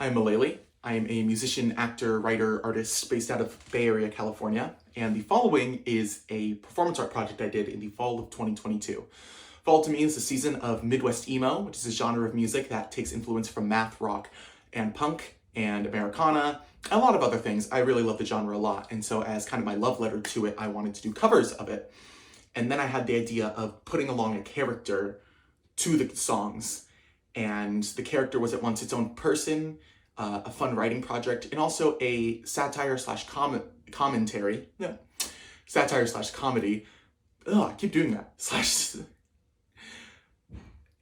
I'm Malali. I am a musician, actor, writer, artist based out of Bay Area, California, and the following is a performance art project I did in the fall of 2022. Fall to me is the season of Midwest Emo, which is a genre of music that takes influence from math rock and punk and Americana, and a lot of other things. I really love the genre a lot, and so as kind of my love letter to it, I wanted to do covers of it. And then I had the idea of putting along a character to the songs, and the character was at once its own person, a fun writing project, and also a satire slash commentary. Yeah, satire slash comedy. I keep doing that.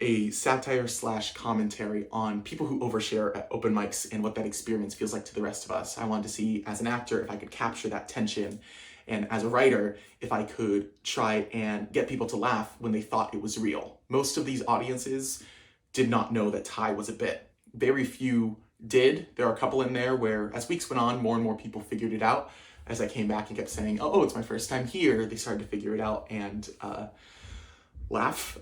A satire slash commentary on people who overshare at open mics and what that experience feels like to the rest of us. I wanted to see, as an actor, if I could capture that tension, and as a writer, if I could try and get people to laugh when they thought it was real. Most of these audiences did not know that Thai was a bit. Very few did. There are a couple in there where, as weeks went on, more and more people figured it out. As I came back and kept saying, oh, it's my first time here, they started to figure it out and laugh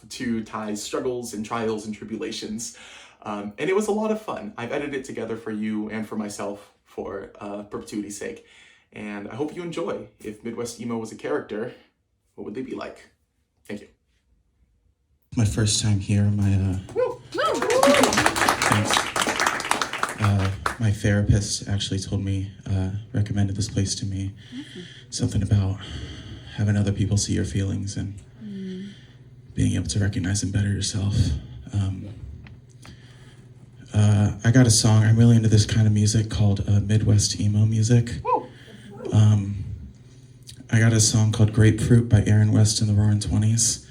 to Thai's struggles and trials and tribulations. And it was a lot of fun. I've edited it together for you and for myself for perpetuity's sake. And I hope you enjoy. If Midwest Emo was a character, what would they be like? Thank you. My first time here, thanks. My therapist actually told me, recommended this place to me. Something about having other people see your feelings and being able to recognize them better yourself. I got a song, I'm really into this kind of music called Midwest Emo music. I got a song called Grapefruit by Aaron West and the Roarin' Twenties.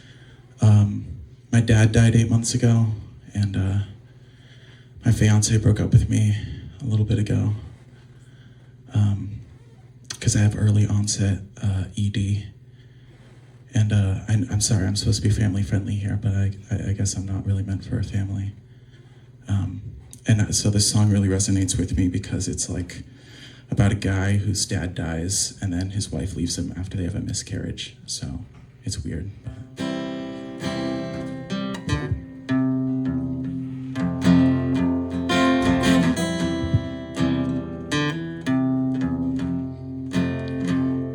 My dad died 8 months ago, and my fiance broke up with me a little bit ago because I have early onset ED. And I'm sorry, I'm supposed to be family friendly here, but I guess I'm not really meant for a family. And so this song really resonates with me because it's like about a guy whose dad dies and then his wife leaves him after they have a miscarriage. So it's weird.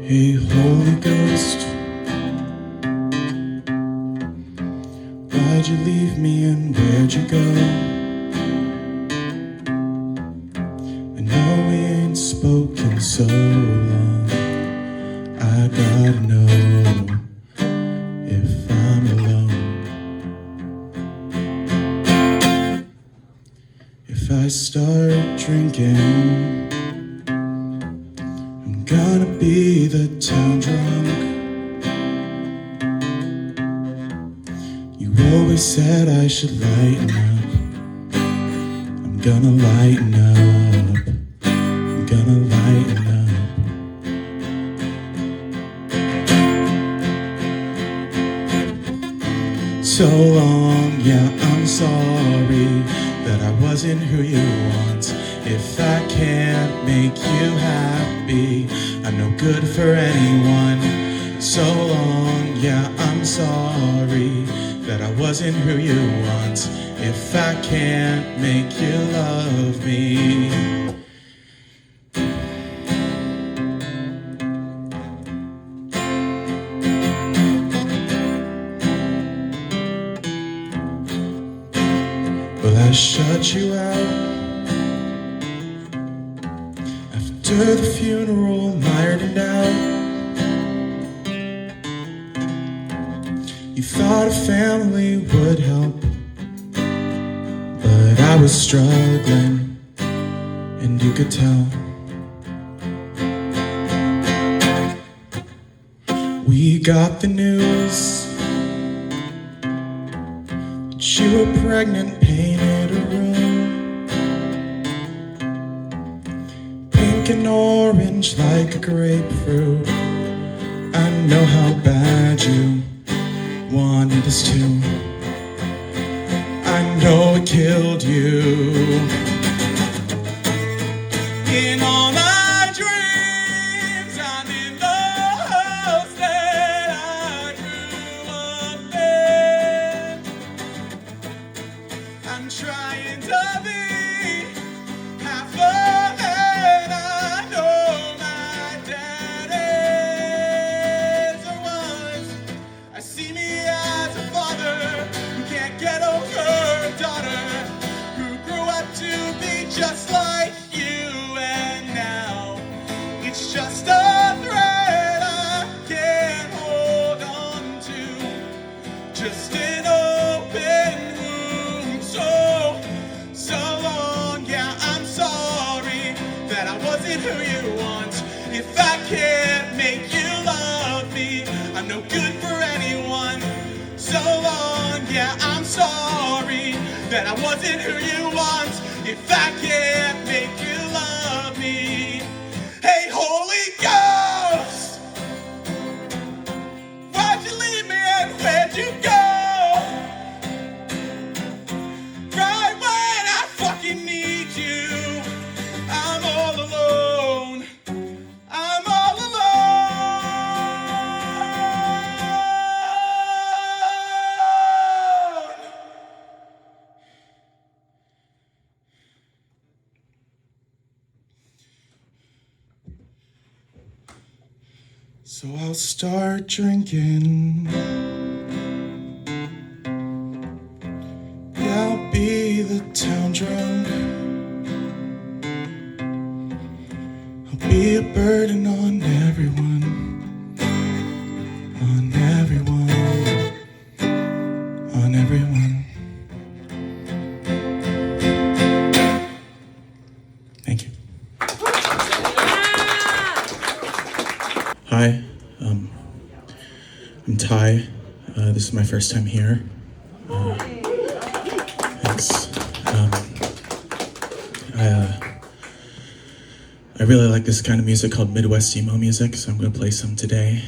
Hey, Holy Ghost, why'd you leave me and where'd you go? I know we ain't spoken so long. I gotta know if I'm alone. If I start drinking, I'm gonna be the town drunk. You always said I should lighten up. I'm gonna lighten up. I'm gonna lighten up. So long, yeah, I'm sorry that I wasn't who you want. If I can't make you happy, I'm no good for anyone. So long, yeah, I'm sorry that I wasn't who you want. If I can't make you love me. Well, I shut you out after the funeral, mired and out. You thought a family would help, but I was struggling, and you could tell. We got the news that you were pregnant, painted a room pink and orange like a grapefruit. I know how bad you wanted us to. I know it killed you. In all my dreams, I'm in the house that I grew up in. I'm trying to be half a head. I know my dad is or was. I see me as a father who can't get over a daughter who grew up to be just like you, and now it's just a thread I can't hold on to, just an open wound. So long, yeah, I'm sorry that I wasn't who you want. If I can't make you love me, I'm no good for anyone. So long, yeah, I'm sorry that I wasn't who you want. If I can't make you love me. Hey, Holy Ghost, why'd you leave me and where'd you go? Right when I fucking need you, I'm all alone. I'm all alone. So I'll start drinking. Yeah, I'll be the town drunk. I'll be a burden on everyone. On everyone. On everyone. Thank you. Hi, I'm Ty. This is my first time here. Thanks. I really like this kind of music called Midwest Emo music, so I'm going to play some today.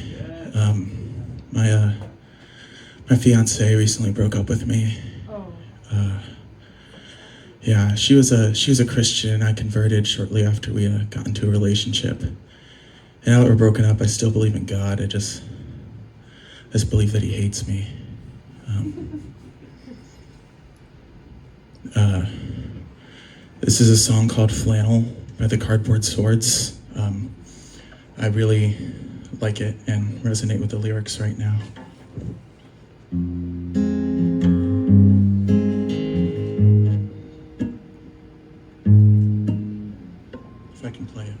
My fiance recently broke up with me. Yeah, she was a Christian, and I converted shortly after we got into a relationship. And now that we're broken up, I still believe in God. I just believe that he hates me. This is a song called Flannel by the Cardboard Swords. I really like it and resonate with the lyrics right now. If I can play it.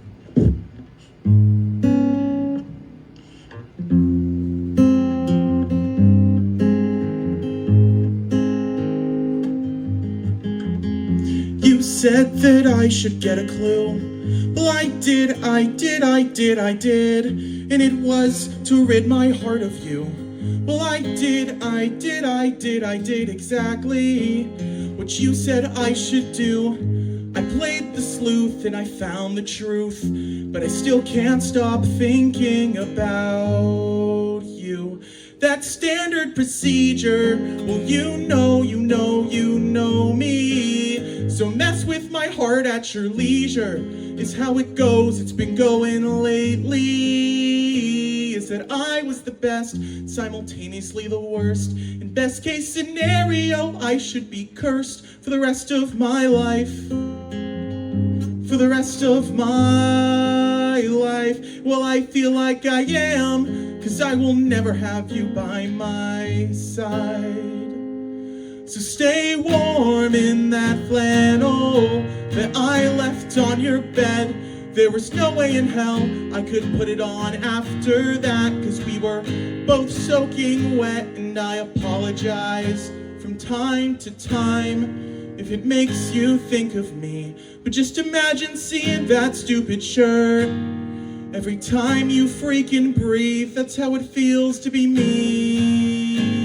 You said that I should get a clue. Well, I did, and it was to rid my heart of you. Well, I did exactly what you said I should do. I played the sleuth and I found the truth, but I still can't stop thinking about you. That standard procedure, well, you know me. So mess with my heart at your leisure, is how it goes, it's been going lately. Is that I was the best, simultaneously the worst. In best case scenario, I should be cursed for the rest of my life. For the rest of my life. Well, I feel like I am, 'cause I will never have you by my side. So stay warm in that flannel that I left on your bed. There was no way in hell I could put it on after that, 'cause we were both soaking wet, and I apologize from time to time if it makes you think of me. But just imagine seeing that stupid shirt every time you freaking breathe. That's how it feels to be me.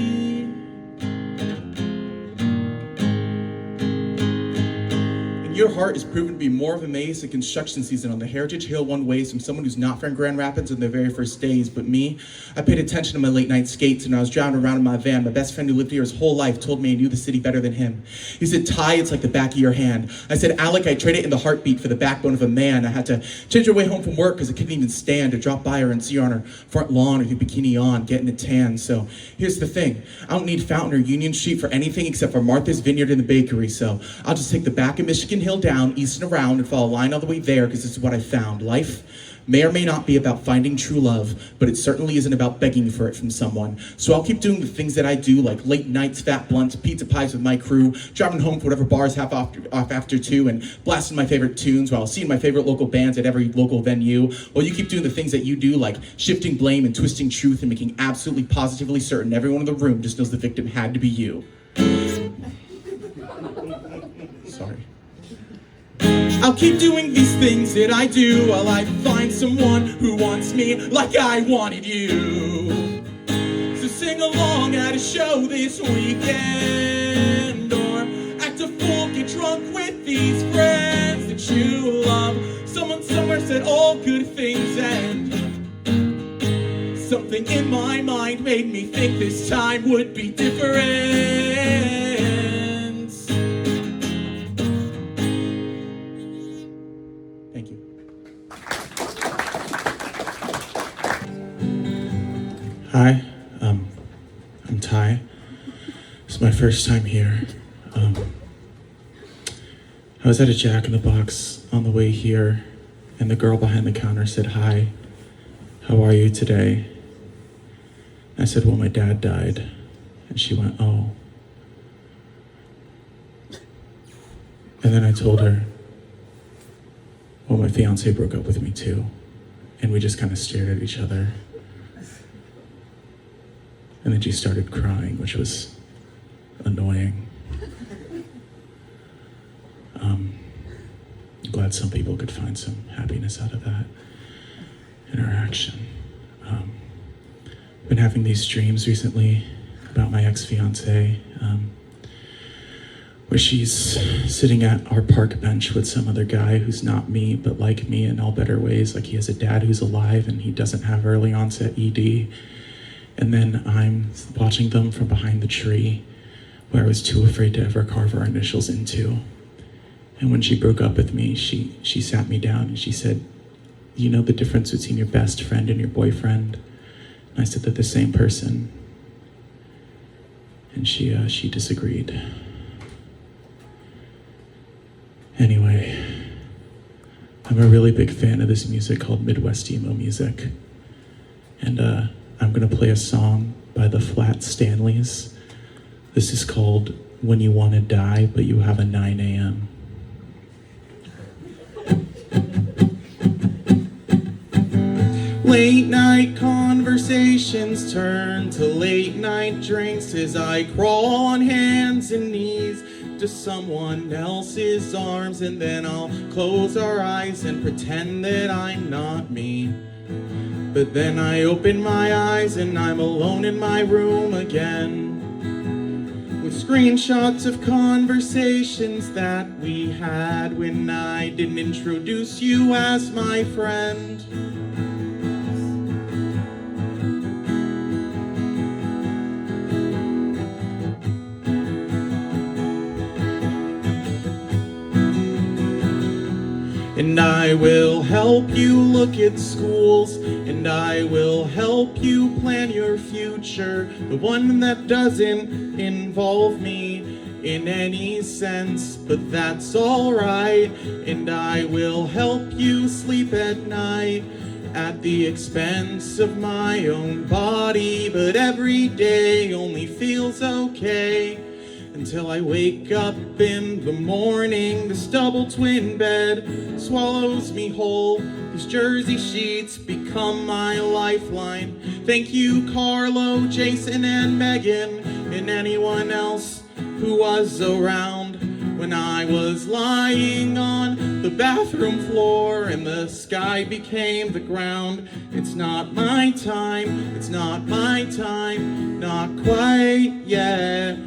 Your heart is proven to be more of a maze than construction season on the Heritage Hill one ways from someone who's not from Grand Rapids in their very first days. But me, I paid attention to my late night skates, and I was driving around in my van. My best friend who lived here his whole life told me I knew the city better than him. He said, Ty, it's like the back of your hand. I said, Alec, I traded in the heartbeat for the backbone of a man. I had to change her way home from work because I couldn't even stand to drop by her and see her on her front lawn with her bikini on, getting a tan. So here's the thing. I don't need Fountain or Union Street for anything except for Martha's Vineyard and the bakery. So I'll just take the back of Michigan Hill down, east and around, and follow a line all the way there, because this is what I found. Life may or may not be about finding true love, but it certainly isn't about begging for it from someone. So I'll keep doing the things that I do, like late nights, fat blunts, pizza pies with my crew, driving home for whatever bars have off after 2, and blasting my favorite tunes while seeing my favorite local bands at every local venue. While you keep doing the things that you do, like shifting blame and twisting truth and making absolutely positively certain everyone in the room just knows the victim had to be you. Sorry. I'll keep doing these things that I do while I find someone who wants me like I wanted you. So sing along at a show this weekend, or act a fool, get drunk with these friends that you love. Someone somewhere said all good things end. Something in my mind made me think this time would be different. Thank you. Hi, I'm Ty. It's my first time here. I was at a Jack in the Box on the way here, and the girl behind the counter said, "Hi, how are you today?" I said, "Well, my dad died." And she went, "Oh." And then I told her, "Well, my fiance broke up with me too." And we just kind of stared at each other. And then she started crying, which was annoying. I'm glad some people could find some happiness out of that interaction. I've been having these dreams recently about my ex-fiance, where she's sitting at our park bench with some other guy who's not me, but like me in all better ways. Like, he has a dad who's alive and he doesn't have early onset ED. And then I'm watching them from behind the tree where I was too afraid to ever carve our initials into. And when she broke up with me, she sat me down and she said, "You know the difference between your best friend and your boyfriend?" And I said, "They're the same person." And she disagreed. Anyway, I'm a really big fan of this music called Midwest Emo music. And I'm gonna play a song by the Stanleys. This is called "When You Wanna Die, But You Have a 9 a.m. Late night conversations turn to late night drinks as I crawl on hands and knees to someone else's arms, and then I'll close our eyes and pretend that I'm not me. But then I open my eyes and I'm alone in my room again, with screenshots of conversations that we had when I didn't introduce you as my friend. And I will help you look at schools, and I will help you plan your future, the one that doesn't involve me in any sense, but that's alright. And I will help you sleep at night at the expense of my own body, but every day only feels okay until I wake up in the morning. This double twin bed swallows me whole. These jersey sheets become my lifeline. Thank you, Carlo, Jason, and Megan, and anyone else who was around when I was lying on the bathroom floor and the sky became the ground. It's not my time, it's not my time, not quite yet.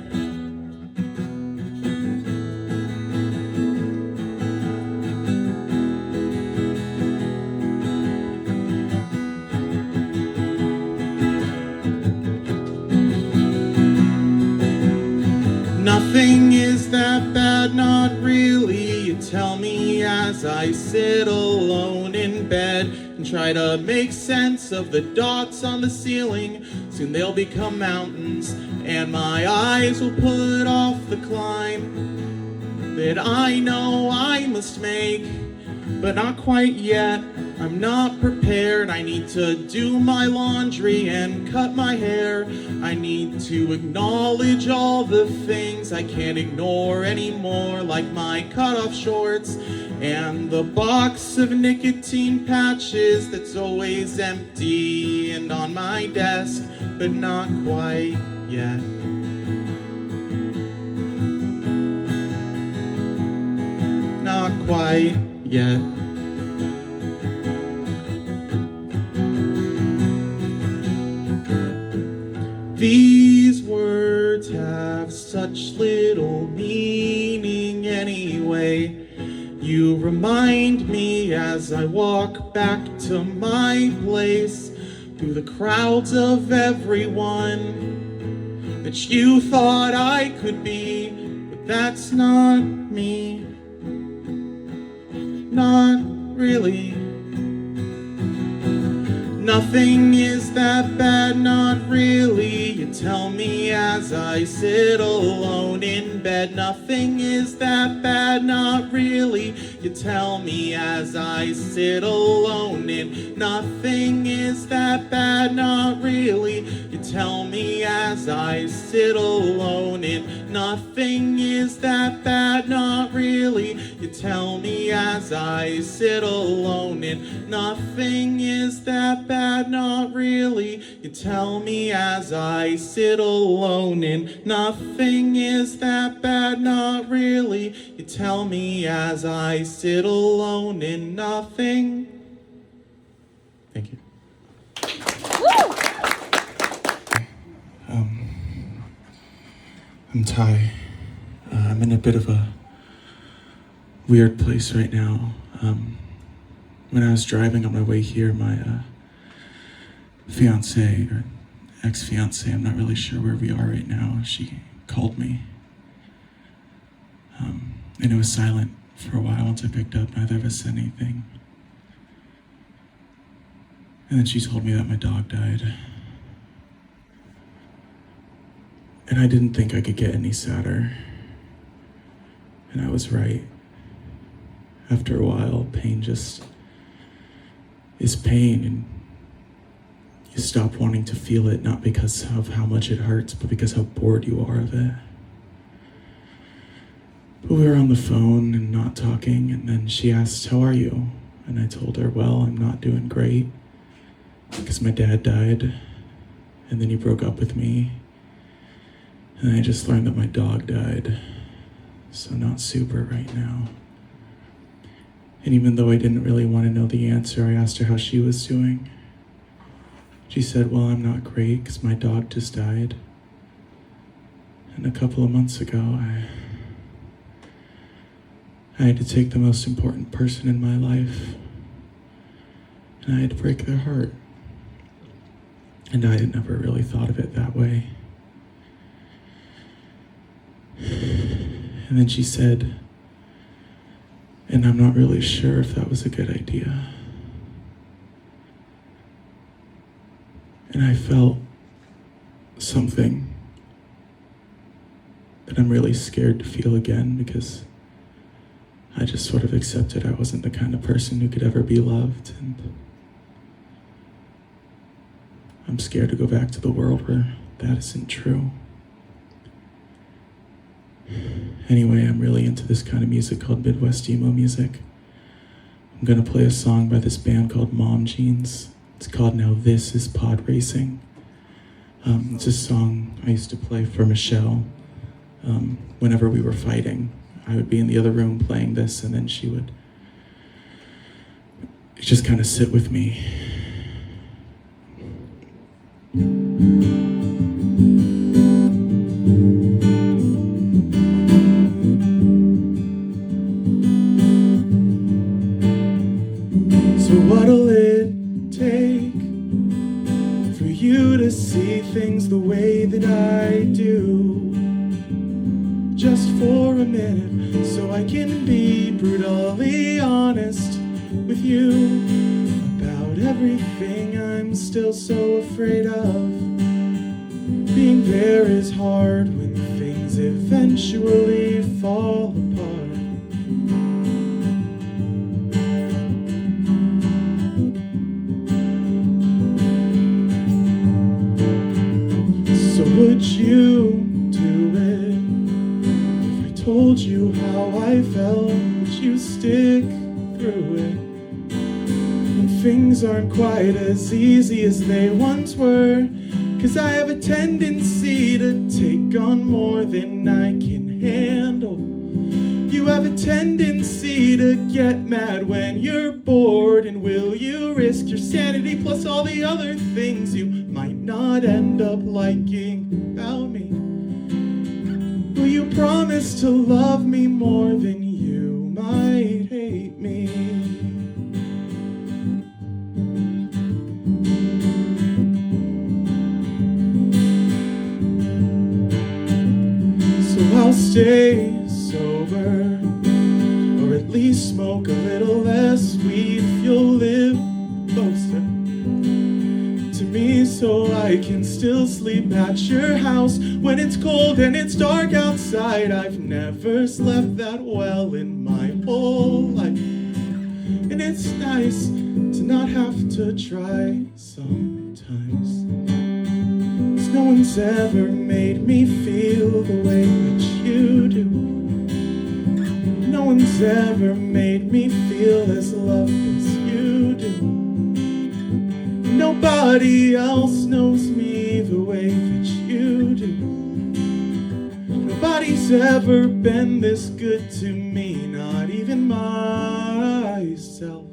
Nothing is that bad, not really, you tell me as I sit alone in bed and try to make sense of the dots on the ceiling. Soon they'll become mountains and my eyes will put off the climb. that I know I must make, but not quite yet. I'm not prepared. I need to do my laundry and cut my hair. I need to acknowledge all the things I can't ignore anymore, like my cut-off shorts and the box of nicotine patches that's always empty and on my desk, but not quite yet. Not quite yet. These words have such little meaning anyway. You remind me as I walk back to my place through the crowds of everyone that you thought I could be, but that's not me. Not really. Nothing is that bad, not really. You tell me as I sit alone in bed. Nothing is that bad, not really. You tell me as I sit alone in. Nothing is that bad, not really. You tell me as I sit alone in. Nothing is that bad, not really. You tell me as I sit alone in. Nothing is that bad, not really. You tell me as I sit alone in. Nothing is that bad, not really. You tell me as I sit alone in nothing. Thank you. I'm Ty. I'm in a bit of a weird place right now. When I was driving on my way here, my fiance or ex-fiance, I'm not really sure where we are right now, she called me. And it was silent for a while. Once I picked up, neither of us said anything. And then she told me that my dog died. And I didn't think I could get any sadder. And I was right. After a while, pain just is pain, and you stop wanting to feel it, not because of how much it hurts, but because how bored you are of it. But we were on the phone and not talking, and then she asked, "How are you?" And I told her, "Well, I'm not doing great because my dad died, and then he broke up with me, and I just learned that my dog died, so not super right now." And even though I didn't really want to know the answer, I asked her how she was doing. She said, "Well, I'm not great because my dog just died. And a couple of months ago, I had to take the most important person in my life, and I had to break their heart." And I had never really thought of it that way. And then she said, "And I'm not really sure if that was a good idea." And I felt something that I'm really scared to feel again, because I just sort of accepted I wasn't the kind of person who could ever be loved, and I'm scared to go back to the world where that isn't true. Anyway, I'm really into this kind of music called Midwest Emo music. I'm gonna play a song by this band called Mom Jeans. It's called Now This Is Podracing. It's a song I used to play for Michelle whenever we were fighting. I would be in the other room playing this, and then she would just kind of sit with me. So what'll it take for you to see things the way that I do? Just for a minute, so I can be brutally honest with you about everything I'm still so afraid of. Being there is hard when things eventually fall apart. how I felt, but you stick through it. And things aren't quite as easy as they once were, 'cause I have a tendency to take on more than I can handle. You have a tendency to get mad when you're bored, and will you risk your sanity plus all the other things you might not end up liking about me? Will you promise to love me more than you might hate me? So I'll stay sober, or at least smoke a little less weed if you'll live closer to me, so I can still sleep at your house when it's cold and it's dark outside. I've never slept that well in my whole life, and it's nice to not have to try sometimes. 'Cause no one's ever made me feel the way that you do. No one's ever made me feel as loved as you do. Nobody else knows me the way that you do. Nobody's ever been this good to me, not even myself.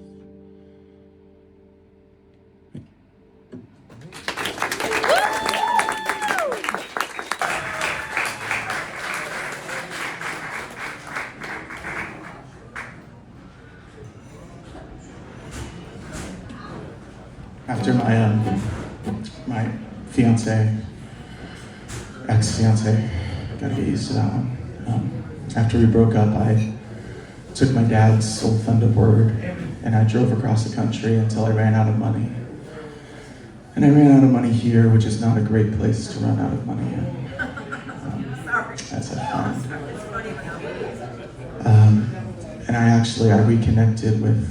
After my fiance, ex-fiance, gotta get used to that one. After we broke up, I took my dad's old Thunderbird and I drove across the country until I ran out of money. And I ran out of money here, which is not a great place to run out of money in, as I found. And I reconnected with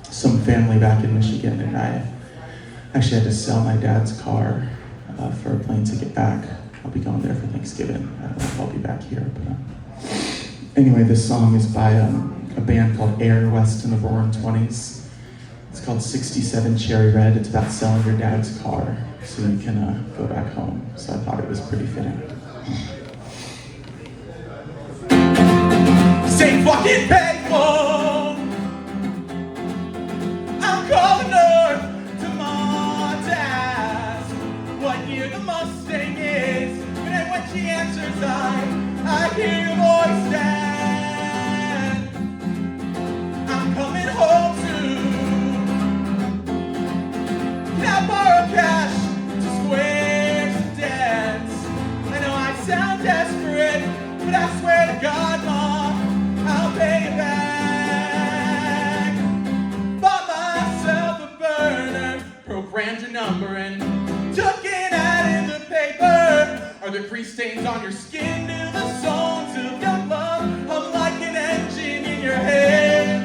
some family back in Michigan, and I actually had to sell my dad's car for a plane ticket back. I'll be going there for Thanksgiving. I don't know if I'll be back here, but anyway, this song is by a band called Air West and the Roarin' Twenties. It's called 67 Cherry Red. It's about selling your dad's car so you can go back home. So I thought it was pretty fitting. Same fucking payphone. I'm calling north to Montaz. What year the Mustang is, but then when she answers, I hear your voice, Dad. I'm coming home soon. Can I borrow cash to square some debts? I know I sound desperate, but I swear to God, Mom, I'll pay it back. Bought myself a burner, programmed your number, and took an ad in the paper. Are there crease stains on your skin? Do the songs of young love hum like an engine in your head?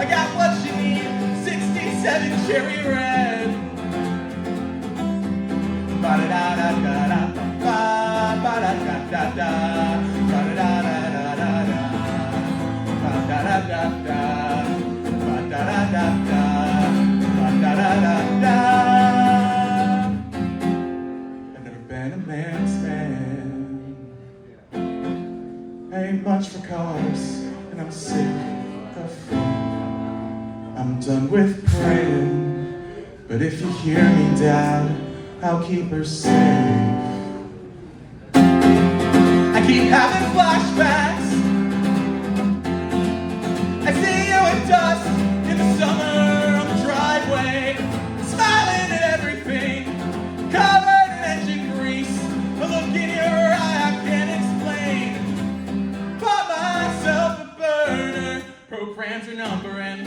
I got what you need, 67 Cherry Red. Ba-da-da-da-da-da, ba-ba-da-da-da-da, ba-da-da-da-da-da, ba-da-da-da-da, ba-da-da-da-da, ba-da-da-da-da. I've never been a man's man. I ain't much for cars, and I'm sick of fun. I'm done with praying, but if you hear me, Dad, I'll keep her safe. I keep having flashbacks. I see you in dust in the summer on the driveway, smiling at everything, covered in engine grease. A look in your eye I can't explain. Bought myself a burner, programmed your number, and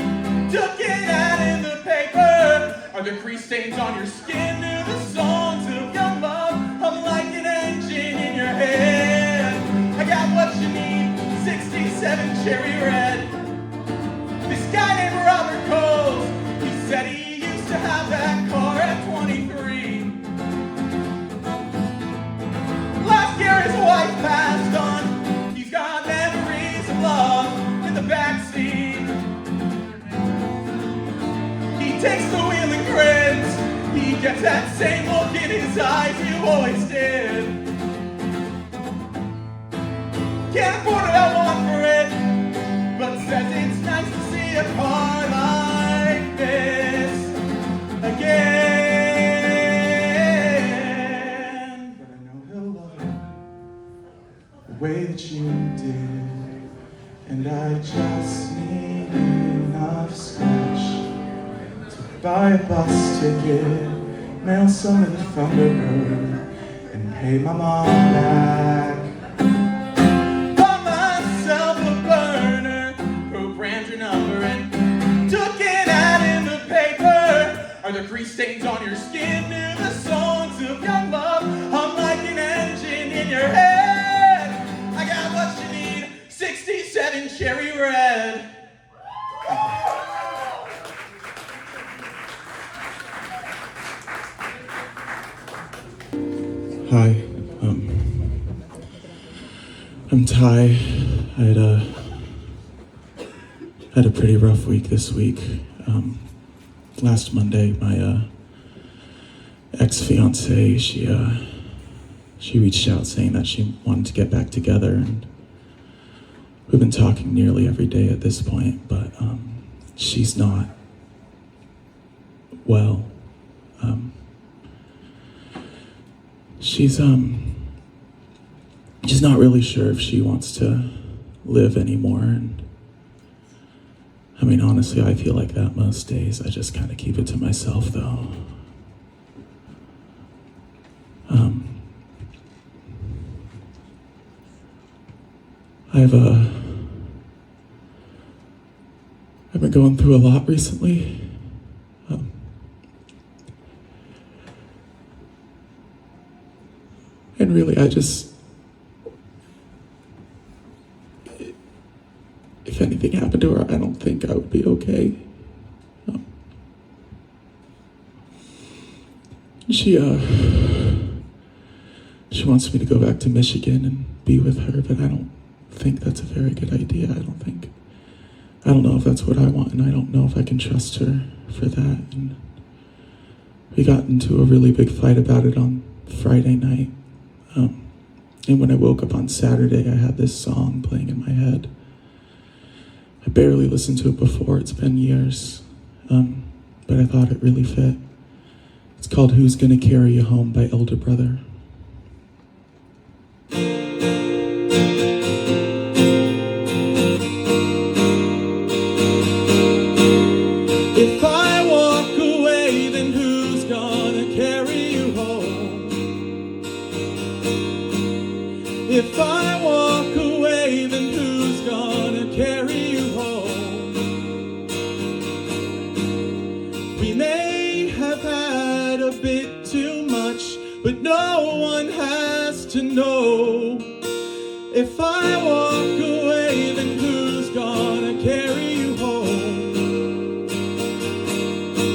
took it out in the paper. Are there crease stains on your skin? Do the songs of young love hum like an engine in your head? I got what you need, 67 Cherry Red. This guy named Robert Coles, he said he used to have that car at 23. Last year his wife passed on. He's got memories the backseat. He takes the wheel and grins. He gets that same look in his eyes you always did. Can't afford it, I want for it, but says it's nice to see a car like this again. But I know he'll love it the way that you did, and I just need enough scratch to buy a bus ticket, mail some of the Thunderbird, and pay my mom back. Bought myself a burner, programmed your number, and took an ad in the paper. Are there grease stains on your skin? Do the songs of young love hum like an engine in your head? I got what you need, 67 cherry red. Hi, I'm Ty. I had a pretty rough week this week. Last Monday, my ex-fiance, she reached out saying that she wanted to get back together, and we've been talking nearly every day at this point, but she's not well. She's not really sure if she wants to live anymore, and I mean, honestly, I feel like that most days. I just kind of keep it to myself, though. I've been going through a lot recently. And really, if anything happened to her, I don't think I would be okay. She wants me to go back to Michigan and be with her, but I don't think that's a very good idea. I don't know if that's what I want, and I don't know if I can trust her for that. And we got into a really big fight about it on Friday night. And when I woke up on Saturday, I had this song playing in my head. I barely listened to it before, it's been years, but I thought it really fit. It's called Who's Gonna Carry You Home by Elder Brother. If I walk away, then who's gonna carry you home? If I walk away, then who's gonna carry you home? We may have had a bit too much, but no one has to know. If I walk away, then who's gonna carry you home?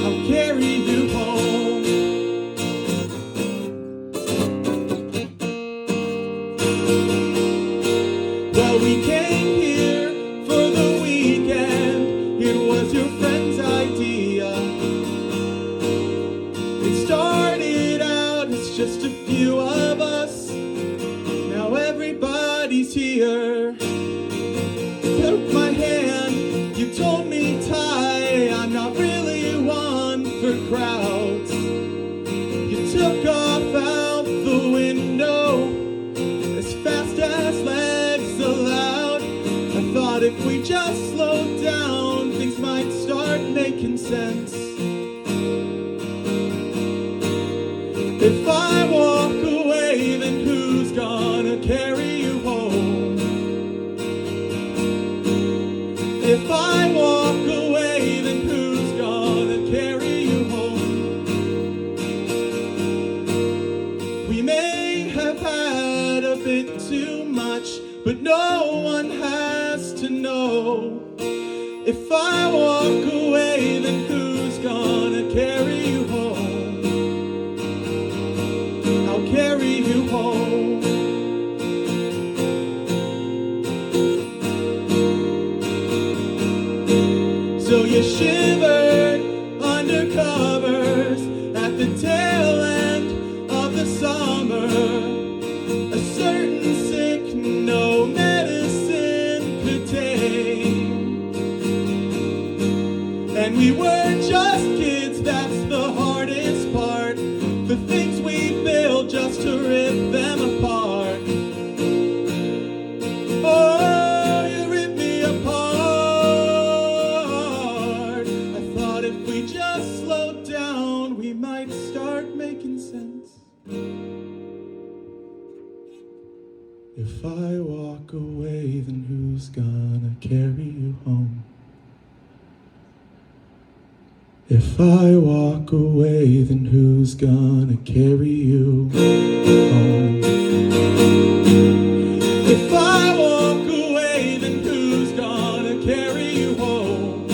I'll carry you home. Well, we came here for the weekend. It was your friend's idea. It started out as just a few of us. Now everybody's here. Took my hand, you told me, Ty, I'm not really one for crowds. You took off out the window as fast as legs allowed. I thought if we just slowed down, things might start making sense. If I walk away, then who's gonna carry you home? If I walk away, then who's gonna carry you home? We may have had a bit too much, but no one has to know. If I walk away, then who's gonna carry you home? I'll carry you home. When we were just kids, that's the hardest part. The things we build just to rip them apart. Oh, you rip me apart. I thought if we just slowed down, we might start making sense. If I walk away, then who's gonna carry you home? If I walk away, then who's gonna carry you home? If I walk away, then who's gonna carry you home?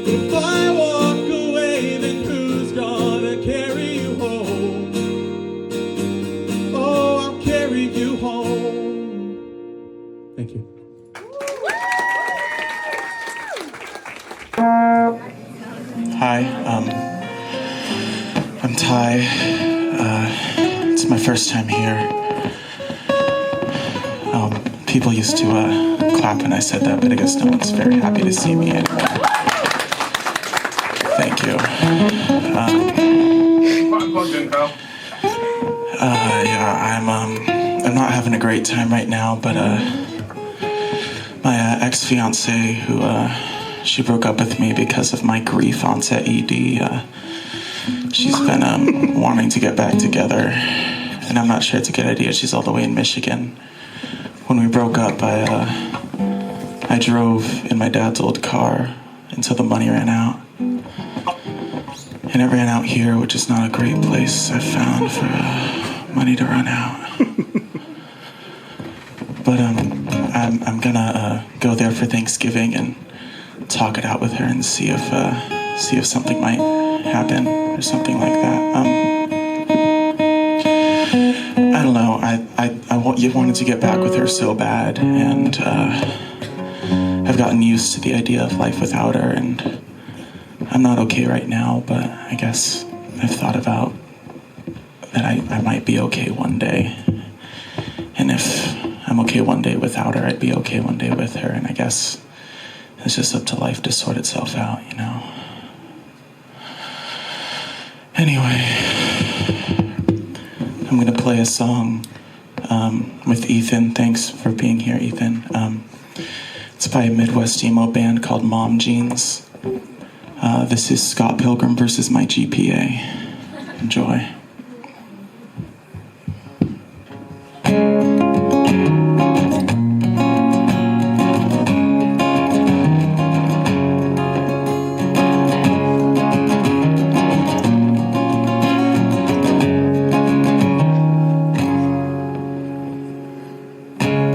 If I walk away, then who's gonna carry you home? Oh, I'll carry you home. Thank you. Hi, I'm Ty. It's my first time here. People used to clap when I said that, but I guess no one's very happy to see me anymore. Thank you. Yeah, I'm not having a great time right now, but my ex-fiance who she broke up with me because of my grief onset ED. She's been wanting to get back together, and I'm not sure it's a good idea. She's all the way in Michigan. When we broke up, I drove in my dad's old car until the money ran out. And it ran out here, which is not a great place I've found for money to run out. But I'm gonna go there for Thanksgiving and talk it out with her and see if something might happen or something like that. I don't know. You wanted to get back with her so bad, and I've gotten used to the idea of life without her, and I'm not okay right now. But I guess I've thought about that I might be okay one day, and if I'm okay one day without her, I'd be okay one day with her, and I guess it's just up to life to sort itself out, you know. Anyway, I'm gonna play a song with Ethan. Thanks for being here, Ethan. It's by a Midwest Emo band called Mom Jeans. This is Scott Pilgrim versus My GPA. Enjoy.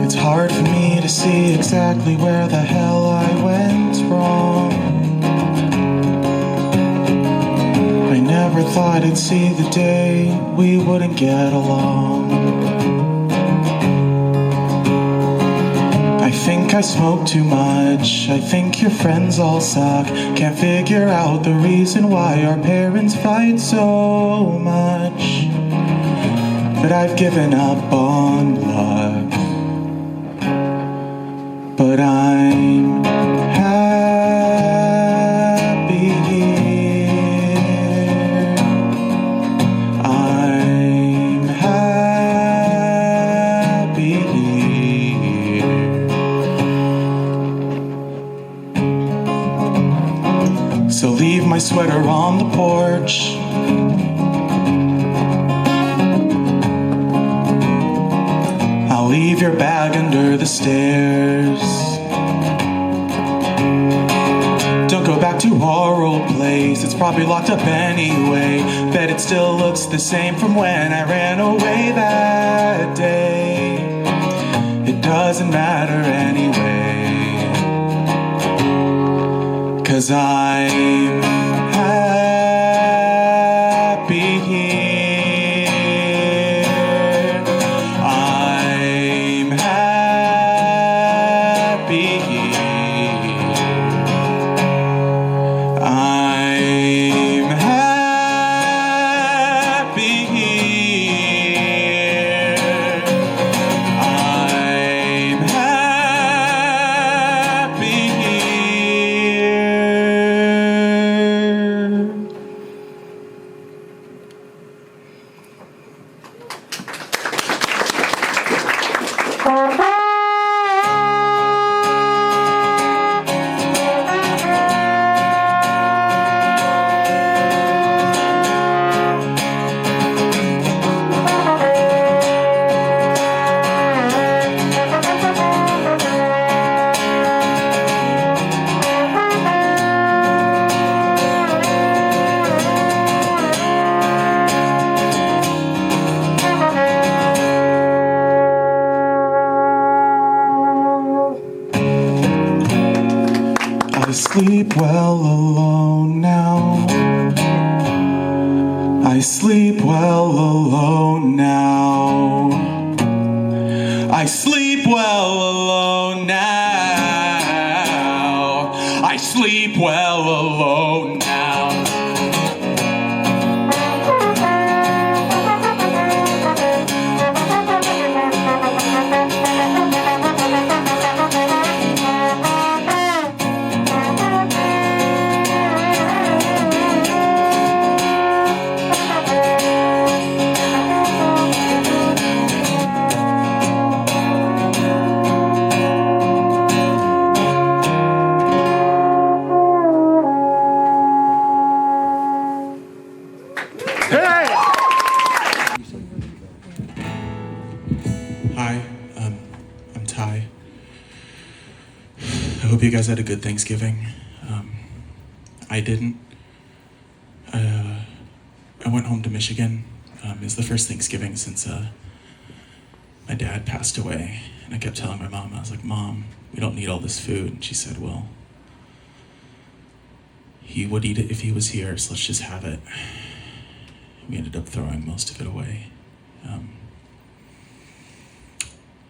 It's hard for me to see exactly where the hell I went wrong. I never thought I'd see the day we wouldn't get along. I think I smoke too much, I think your friends all suck. Can't figure out the reason why our parents fight so much. But I've given up on luck. But I'm happy here. I'm happy here. So leave my sweater on the porch. I'll leave your bag under the stairs. Don't go back to our old place, it's probably locked up anyway. Bet it still looks the same from when I ran away that day. It doesn't matter anyway, 'cause I'm happy here. I'm happy here. I'm happy here. I'm happy here. sleep well alone now. I sleep well alone now. I sleep well alone now. I sleep well alone now. Hi, I'm Ty. I hope you guys had a good Thanksgiving. I didn't. I went home to Michigan. It was the first Thanksgiving since my dad passed away. And I kept telling my mom, I was like, Mom, we don't need all this food. And she said, well, he would eat it if he was here, so let's just have it. We ended up throwing most of it away.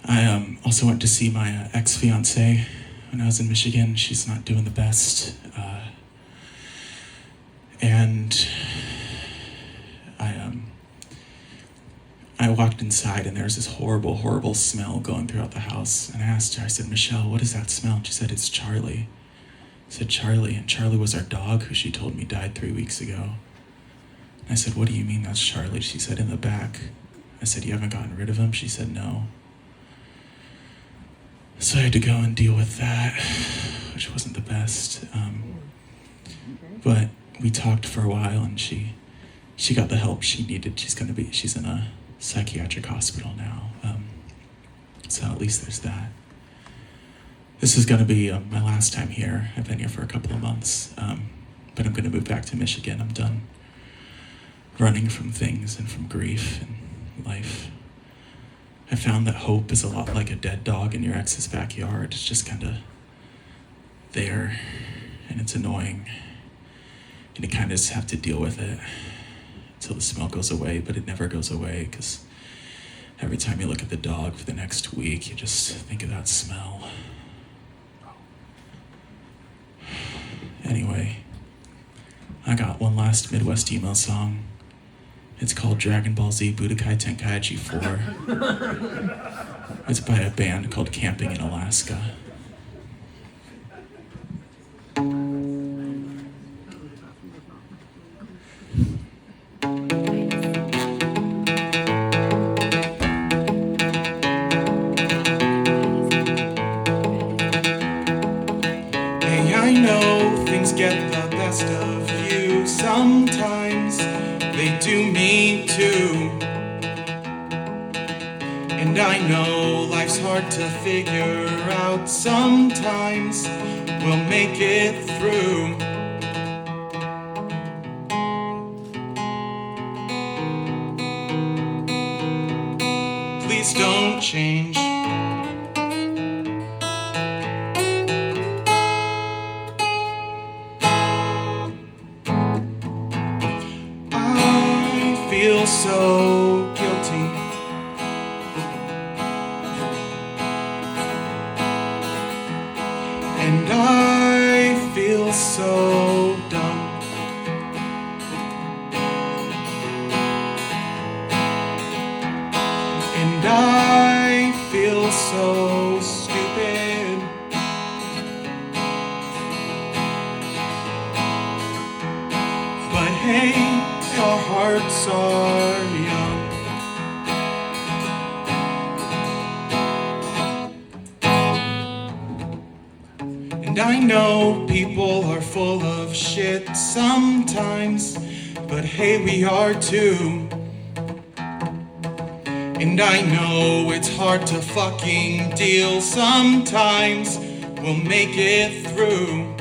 I also went to see my ex-fiance when I was in Michigan. She's not doing the best. And I walked inside and there was this horrible, horrible smell going throughout the house. And I asked her, I said, Michelle, what is that smell? And she said, it's Charlie. I said, Charlie? And Charlie was our dog who she told me died 3 weeks ago. And I said, what do you mean that's Charlie? She said, in the back. I said, you haven't gotten rid of him? She said, no. So I had to go and deal with that, which wasn't the best. But we talked for a while and she got the help she needed. She's in a psychiatric hospital now. So at least there's that. This is gonna be my last time here. I've been here for a couple of months, but I'm gonna move back to Michigan. I'm done running from things and from grief and life. I found that hope is a lot like a dead dog in your ex's backyard. It's just kind of there, and it's annoying. And you kind of just have to deal with it until the smell goes away, but it never goes away because every time you look at the dog for the next week, you just think of that smell. Anyway, I got one last Midwest Emo song. It's called Dragon Ball Z Budokai Tenkaichi 4. It's by a band called Camping in Alaska. Hey, I know things get the best of you sometimes. They do me too. And I know life's hard to figure out sometimes. We'll make it through. Please don't change. I feel so guilty. And I feel so dumb. And I feel so stupid. But hey, our hearts are young. And I know people are full of shit sometimes, but hey, we are too. And I know it's hard to fucking deal sometimes. We'll make it through.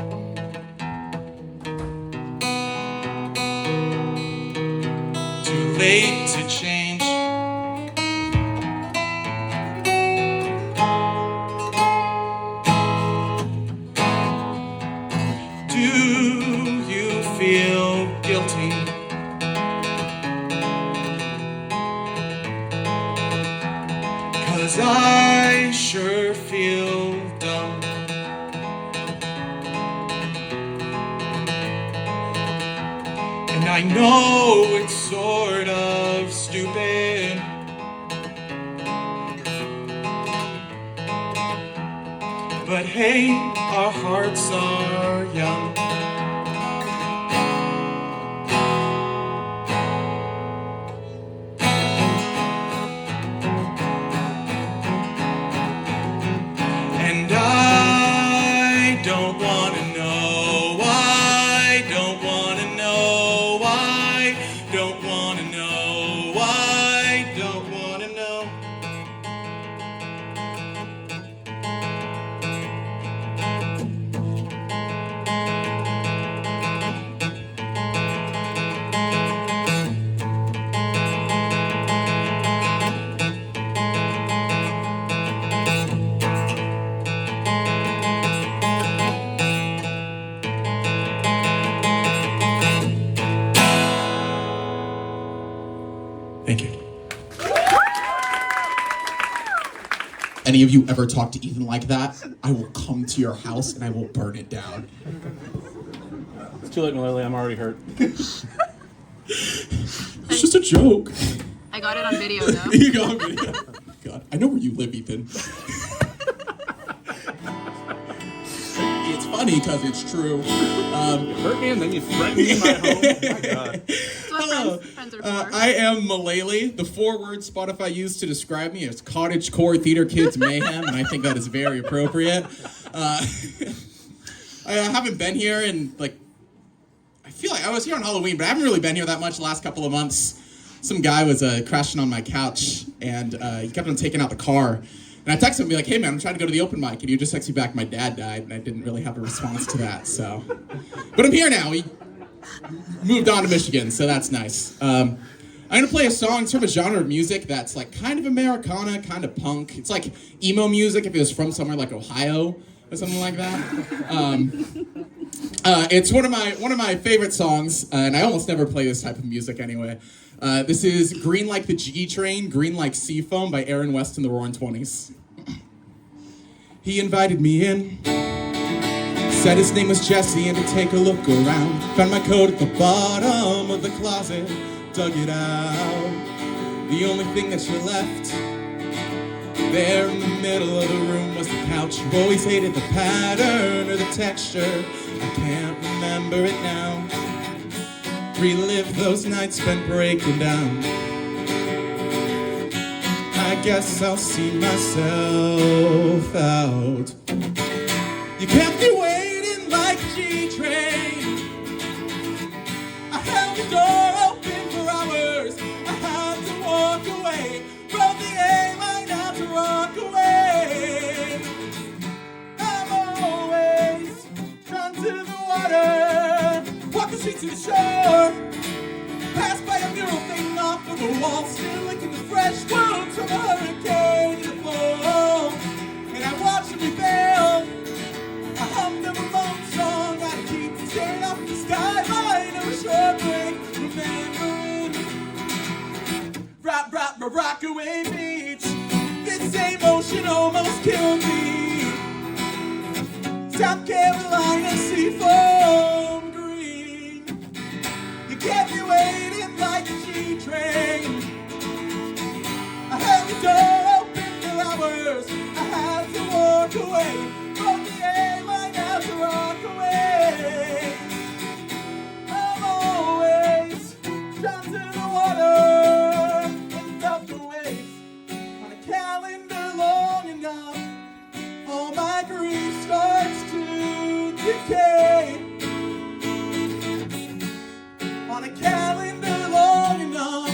Too late to change. I know it's sort of stupid, but hey, our hearts are young. And I don't want to know, I don't want to know, I don't want to know, I don't want to know. Thank you. Any of you ever talk to Ethan like that? I will come to your house and I will burn it down. It's too late, Lily. I'm already hurt. It's just a joke. I got it on video, though. You got on video. God, I know where you live, Ethan. It's funny because it's true. You hurt me and then you threatened me in my home. Oh my God. That's what friends are for. I am Malele. The 4-word Spotify used to describe me is cottagecore theater kids mayhem, and I think that is very appropriate. I haven't been here in, like, I feel like I was here on Halloween, but I haven't really been here that much the last couple of months. Some guy was crashing on my couch, and he kept on taking out the car. And I texted him and be like, hey man, I'm trying to go to the open mic. And he just texted me back, my dad died, and I didn't really have a response to that, so. But I'm here now. He moved on to Michigan, so that's nice. I'm gonna play a song, sort of a genre of music that's like kind of Americana, kind of punk. It's like emo music if it was from somewhere like Ohio or something like that. It's one of my favorite songs, and I almost never play this type of music anyway. This is Green Like the G Train, Green Like Seafoam by Aaron West and the Roarin' Twenties. He invited me in, said his name was Jesse and to take a look around. Found my coat at the bottom of the closet, dug it out. The only thing that you left there in the middle of the room was the couch. You always hated the pattern or the texture. I can't remember it now. Relive those nights spent breaking down. I guess I'll see myself out. You kept me waiting like a G-train. I held the door open for hours. I had to walk away. Wrote the A line out to rock away. I'm always drawn to the water. Walk the streets to the shore. Pass by a mural thing off of the wall. Still licking the fresh wounds from a hurricane in the fall. And I watched them reveal. I hummed a remote song. Gotta keep staring up at the skyline of a short break. Remembering Rockaway Beach. This emotion almost killed me. South Carolina Seafoam green. You kept me waiting like a G-train. I held the door open for hours. I had to walk away. From the air line out to rock away. I'm always drawn to the water and felt the waves. On a calendar long enough, all my grief starts to decay. On a calendar long enough,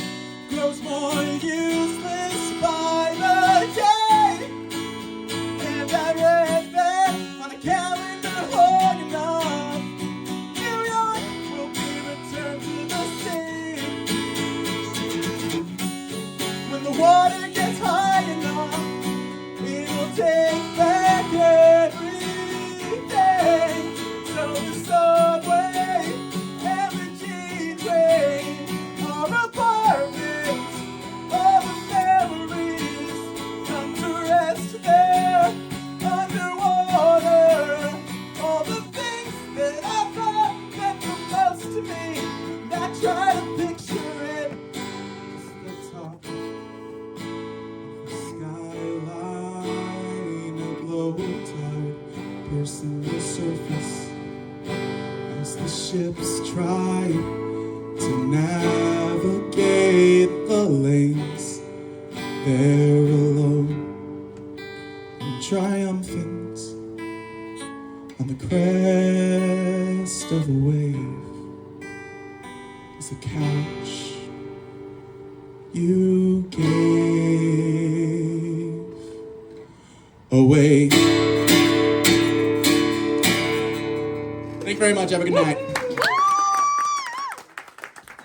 grows more useless by the day. And I read that piercing the surface as the ships try to navigate the lanes. They're alone and triumphant on the crest of a wave. Is a couch you gave away. Thank you very much. Have a good night.